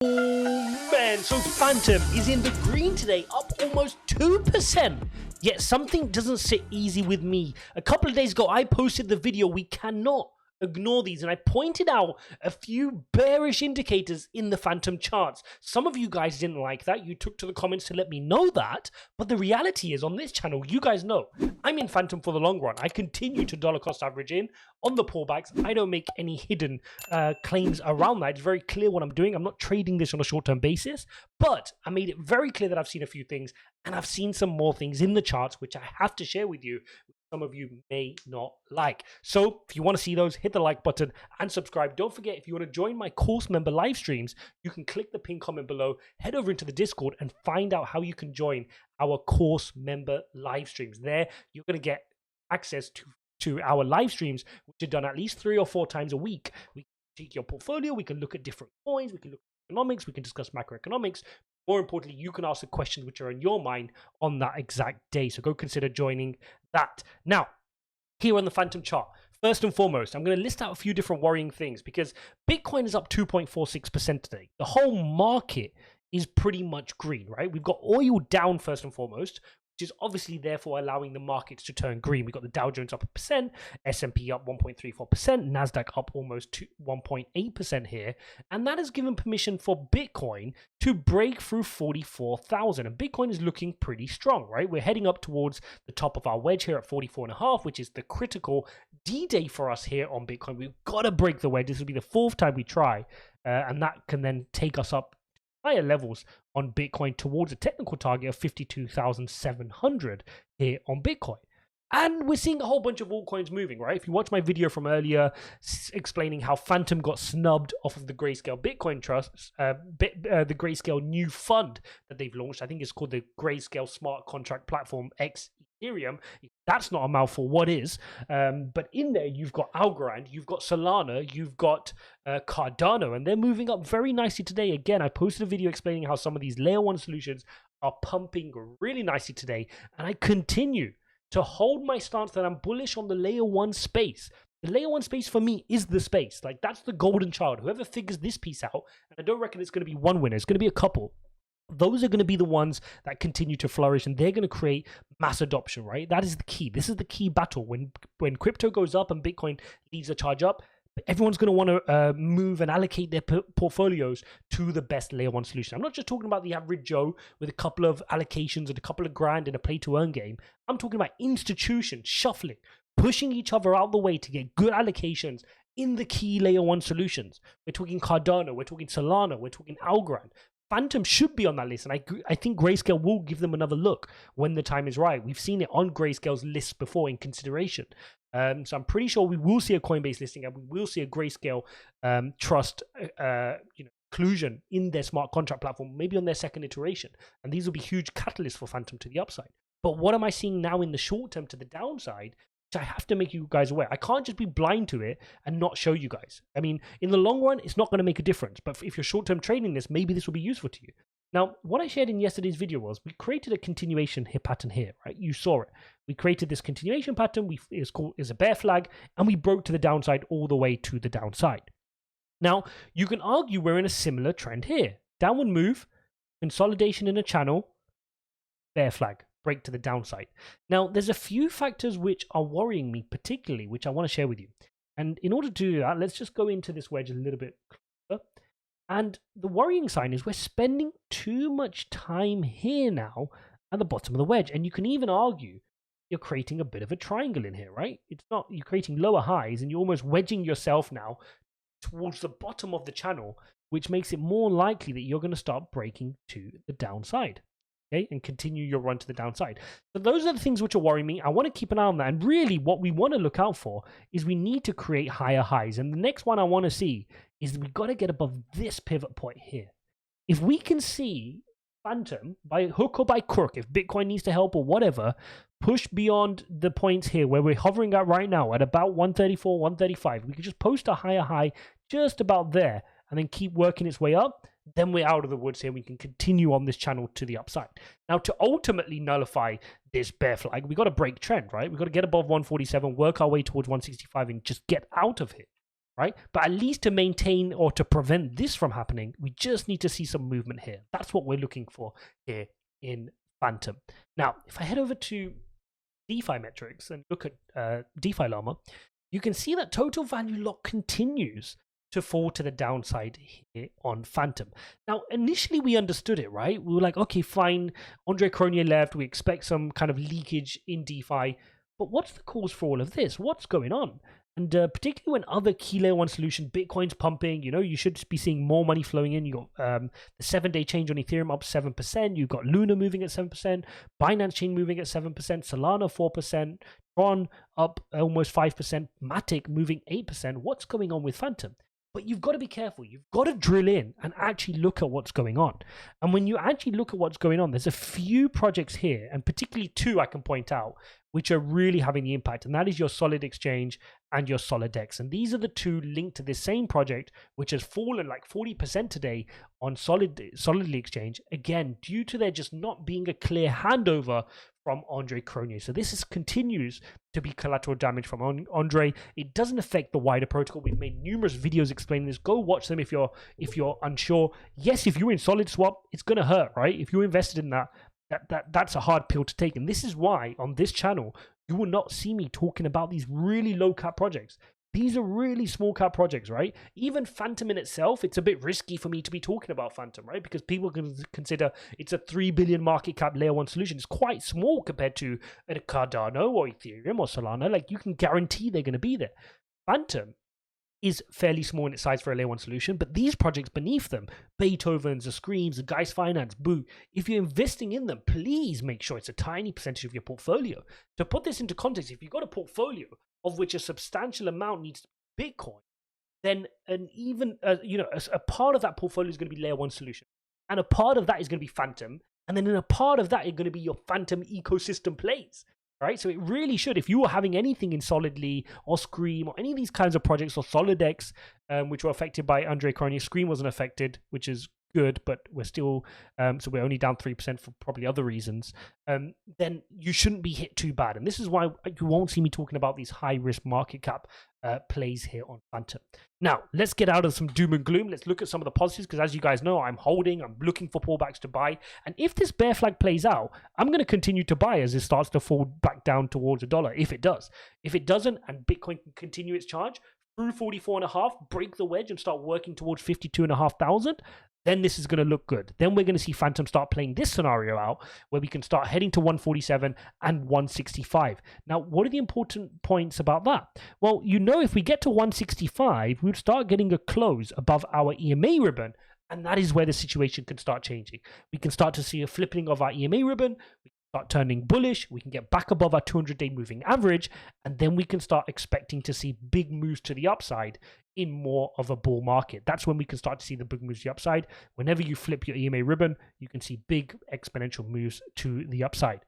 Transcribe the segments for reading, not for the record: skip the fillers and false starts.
Man, so Phantom is in the green today, up almost 2%. Yet something doesn't sit easy with me. A couple of days ago, I posted the video, we cannot ignore these, and I pointed out a few bearish indicators in the Phantom charts. Some of you guys didn't like that. You took to the comments to let me know that, but the reality is on this channel, you guys know I'm in Phantom for the long run. I continue to dollar cost average in on the pullbacks. I don't make any hidden claims around that. It's very clear what I'm doing. I'm not trading this on a short-term basis, but I made it very clear that I've seen a few things, and I've seen some more things in the charts which I have to share with you. Some of you may not like. So if you want to see those, hit the like button and subscribe. Don't forget, if you want to join my course member live streams, you can click the pinned comment below, head over into the Discord and find out how you can join our course member live streams. There, you're going to get access to our live streams, which are done at least 3 or 4 times a week. We can take your portfolio, we can look at different coins, we can look at economics, we can discuss macroeconomics. More importantly, you can ask the questions which are in your mind on that exact day. So go consider joining that. Now, here on the Phantom chart, first and foremost, I'm going to list out a few different worrying things because Bitcoin is up 2.46% today. The whole market is pretty much green, right? We've got oil down first and foremost, which is obviously therefore allowing the markets to turn green. We've got the Dow Jones up 1%, S&P up 1.34%, NASDAQ up almost 1.8% here. And that has given permission for Bitcoin to break through 44,000. And Bitcoin is looking pretty strong, right? We're heading up towards the top of our wedge here at 44.5, which is the critical D-Day for us here on Bitcoin. We've got to break the wedge. This will be the 4th time we try. And that can then take us up higher levels on Bitcoin towards a technical target of 52,700 here on Bitcoin. And we're seeing a whole bunch of altcoins moving, right? If you watch my video from earlier explaining how Phantom got snubbed off of the Grayscale Bitcoin Trust, the Grayscale new fund that they've launched, I think it's called the Grayscale Smart Contract Platform X Ethereum. That's not a mouthful. What is? But in there, you've got Algorand, you've got Solana, you've got Cardano, and they're moving up very nicely today. Again, I posted a video explaining how some of these layer 1 solutions are pumping really nicely today, and I continue to hold my stance that I'm bullish on the layer 1 space. The layer 1 space for me is the space. Like, that's the golden child. Whoever figures this piece out, and I don't reckon it's going to be one winner, it's going to be a couple. Those are going to be the ones that continue to flourish, and they're going to create mass adoption, right? That is the key. This is the key battle. When crypto goes up and Bitcoin leads the charge up, everyone's going to want to move and allocate their portfolios to the best layer 1 solution. I'm not just talking about the average Joe with a couple of allocations and a couple of grand in a play-to-earn game. I'm talking about institutions shuffling, pushing each other out the way to get good allocations in the key layer 1 solutions. We're talking Cardano, we're talking Solana, we're talking Algorand. Phantom should be on that list, and I think Grayscale will give them another look when the time is right. We've seen it on Grayscale's list before in consideration. So I'm pretty sure we will see a Coinbase listing, and we will see a Grayscale trust inclusion in their smart contract platform, maybe on their second iteration. And these will be huge catalysts for Phantom to the upside. But what am I seeing now in the short term to the downside? I have to make you guys aware. I can't just be blind to it and not show you guys. I mean, in the long run, it's not going to make a difference. But if you're short-term trading this, maybe this will be useful to you. Now, what I shared in yesterday's video was we created a continuation pattern here, right? You saw it. We created this continuation pattern. It's a bear flag, and we broke to the downside all the way to the downside. Now, you can argue we're in a similar trend here. Downward move, consolidation in a channel, bear flag. Break to the downside. Now, there's a few factors which are worrying me particularly, which I want to share with you. And in order to do that, let's just go into this wedge a little bit closer. And the worrying sign is we're spending too much time here now at the bottom of the wedge. And you can even argue you're creating a bit of a triangle in here, right? It's not, you're creating lower highs and you're almost wedging yourself now towards the bottom of the channel, which makes it more likely that you're going to start breaking to the downside. Okay, and continue your run to the downside. So those are the things which are worrying me. I want to keep an eye on that. And really what we want to look out for is we need to create higher highs. And the next one I want to see is we've got to get above this pivot point here. If we can see Phantom, by hook or by crook, if Bitcoin needs to help or whatever, push beyond the points here where we're hovering at right now at about 134, 135. We could just post a higher high just about there and then keep working its way up. Then we're out of the woods here. We can continue on this channel to the upside. Now, to ultimately nullify this bear flag, we got to break trend, right? We got to get above 147, work our way towards 165, and just get out of here, right? But at least to maintain or to prevent this from happening, we just need to see some movement here. That's what we're looking for here in Phantom. Now, if I head over to DeFi metrics and look at DeFi Llama, you can see that total value lock continues to fall to the downside here on Phantom. Now, initially we understood it, right? We were like, okay, fine, Andre Cronje left, we expect some kind of leakage in DeFi, but what's the cause for all of this? What's going on? And particularly when other key layer one solution, Bitcoin's pumping, you know, you should be seeing more money flowing in. You got the 7-day change on Ethereum up 7%. You've got Luna moving at 7%, Binance Chain moving at 7%, Solana 4%, Tron up almost 5%, Matic moving 8%. What's going on with Phantom? But you've got to be careful. You've got to drill in and actually look at what's going on. And when you actually look at what's going on, there's a few projects here, and particularly two I can point out, which are really having the impact. And that is your Solid Exchange and your Solidex. And these are the two linked to this same project, which has fallen like 40% today on Solidly Exchange. Again, due to there just not being a clear handover from Andre Cronje. So this continues to be collateral damage from Andre. It doesn't affect the wider protocol. We've made numerous videos explaining this. Go watch them if you're unsure. Yes, if you're in Solid Swap, it's gonna hurt, right? If you're invested in that's a hard pill to take. And this is why on this channel you will not see me talking about these really low cap projects. These are really small cap projects, right? Even Phantom in itself, it's a bit risky for me to be talking about Phantom, right? Because people can consider it's a 3 billion market cap layer one solution. It's quite small compared to a Cardano or Ethereum or Solana. Like, you can guarantee they're going to be there. Phantom is fairly small in its size for a layer one solution, but these projects beneath them, Beethoven's, the Screams, the Geist Finance, Boo, if you're investing in them, please make sure it's a tiny percentage of your portfolio. To put this into context, if you've got a portfolio of which a substantial amount needs to be Bitcoin, then a part of that portfolio is going to be layer one solution, and a part of that is going to be Phantom, and then in a part of that is going to be your Phantom ecosystem plays. Right, so it really should, if you were having anything in Solidly or Scream or any of these kinds of projects, or Solidex, which were affected by Andre Cronje. Scream wasn't affected, which is good, but we're still, so we're only down 3% for probably other reasons, then you shouldn't be hit too bad. And this is why you won't see me talking about these high risk market cap plays here on Phantom. Now, let's get out of some doom and gloom. Let's look at some of the positives, because as you guys know, I'm looking for pullbacks to buy. And if this bear flag plays out, I'm going to continue to buy as it starts to fall back down towards $1, if it does. If it doesn't, and Bitcoin can continue its charge through 44.5, break the wedge and start working towards 52,500, then this is going to look good. Then we're going to see Phantom start playing this scenario out, where we can start heading to 147 and 165. Now, what are the important points about that? Well, if we get to 165, we would start getting a close above our EMA ribbon, and that is where the situation can start changing. We can start to see a flipping of our EMA ribbon. We can start turning bullish. We can get back above our 200-day moving average, and then we can start expecting to see big moves to the upside in more of a bull market. That's when we can start to see the big moves to the upside. Whenever you flip your EMA ribbon, you can see big exponential moves to the upside.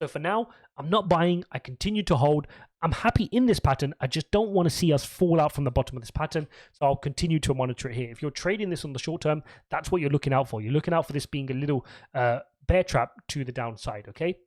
So for now, I'm not buying. I continue to hold. I'm happy in this pattern. I just don't want to see us fall out from the bottom of this pattern. So I'll continue to monitor it here. If you're trading this on the short term, that's what you're looking out for. You're looking out for this being a little bear trap to the downside, okay?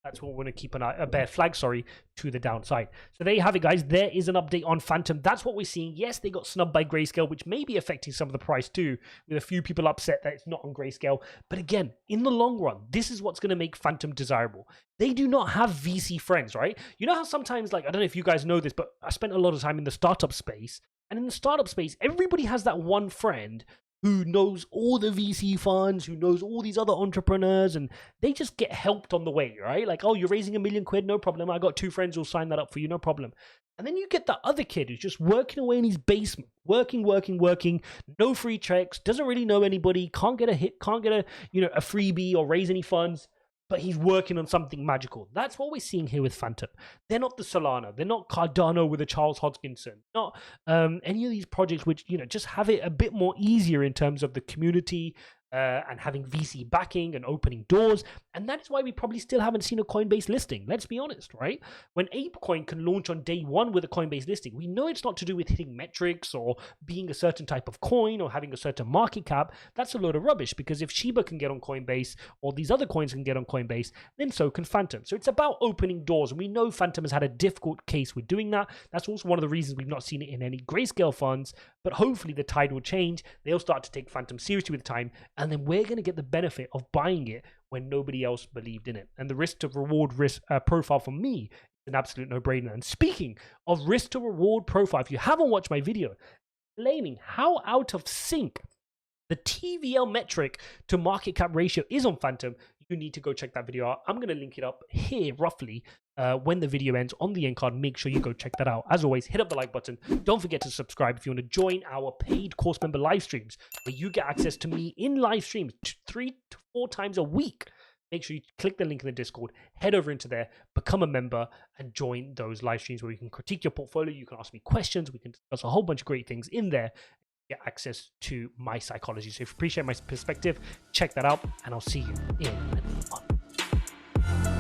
That's what we're going to keep an eye, a bear flag, sorry, to the downside. So there you have it, guys. There is an update on Phantom. That's what we're seeing. Yes, they got snubbed by Grayscale, which may be affecting some of the price too, with a few people upset that it's not on Grayscale. But again, in the long run, this is what's going to make Phantom desirable. They do not have VC friends, right? You know how sometimes, like, I don't know if you guys know this, but I spent a lot of time in the startup space. And in the startup space, everybody has that one friend who knows all the VC funds, who knows all these other entrepreneurs, and they just get helped on the way, right? Like, oh, you're raising £1 million, no problem. I got 2 friends who'll sign that up for you, no problem. And then you get that other kid who's just working away in his basement, working, no free checks, doesn't really know anybody, can't get a hit, can't get a freebie or raise any funds, but he's working on something magical. That's what we're seeing here with Phantom. They're not the Solana. They're not Cardano with a Charles Hodgkinson. Not any of these projects which, just have it a bit more easier in terms of the community, and having VC backing and opening doors. And that's why we probably still haven't seen a Coinbase listing. Let's be honest, right? When ApeCoin can launch on day one with a Coinbase listing, we know it's not to do with hitting metrics or being a certain type of coin or having a certain market cap. That's a load of rubbish, because if Shiba can get on Coinbase or these other coins can get on Coinbase, then so can Phantom. So it's about opening doors. And we know Phantom has had a difficult case with doing that. That's also one of the reasons we've not seen it in any grayscale funds. But hopefully the tide will change. They'll start to take Phantom seriously with time. And then we're going to get the benefit of buying it when nobody else believed in it. And the risk to reward profile for me is an absolute no-brainer. And speaking of risk to reward profile, if you haven't watched my video explaining how out of sync the TVL metric to market cap ratio is on Phantom, you need to go check that video out. I'm going to link it up here roughly when the video ends on the end card. Make sure you go check that out. As always, hit up the like button. Don't forget to subscribe if you want to join our paid course member live streams, where you get access to me in live streams 3 to 4 times a week. Make sure you click the link in the Discord, head over into there, become a member, and join those live streams where you can critique your portfolio. You can ask me questions. We can discuss a whole bunch of great things in there. Get access to my psychology. So if you appreciate my perspective, check that out, and I'll see you in the next one.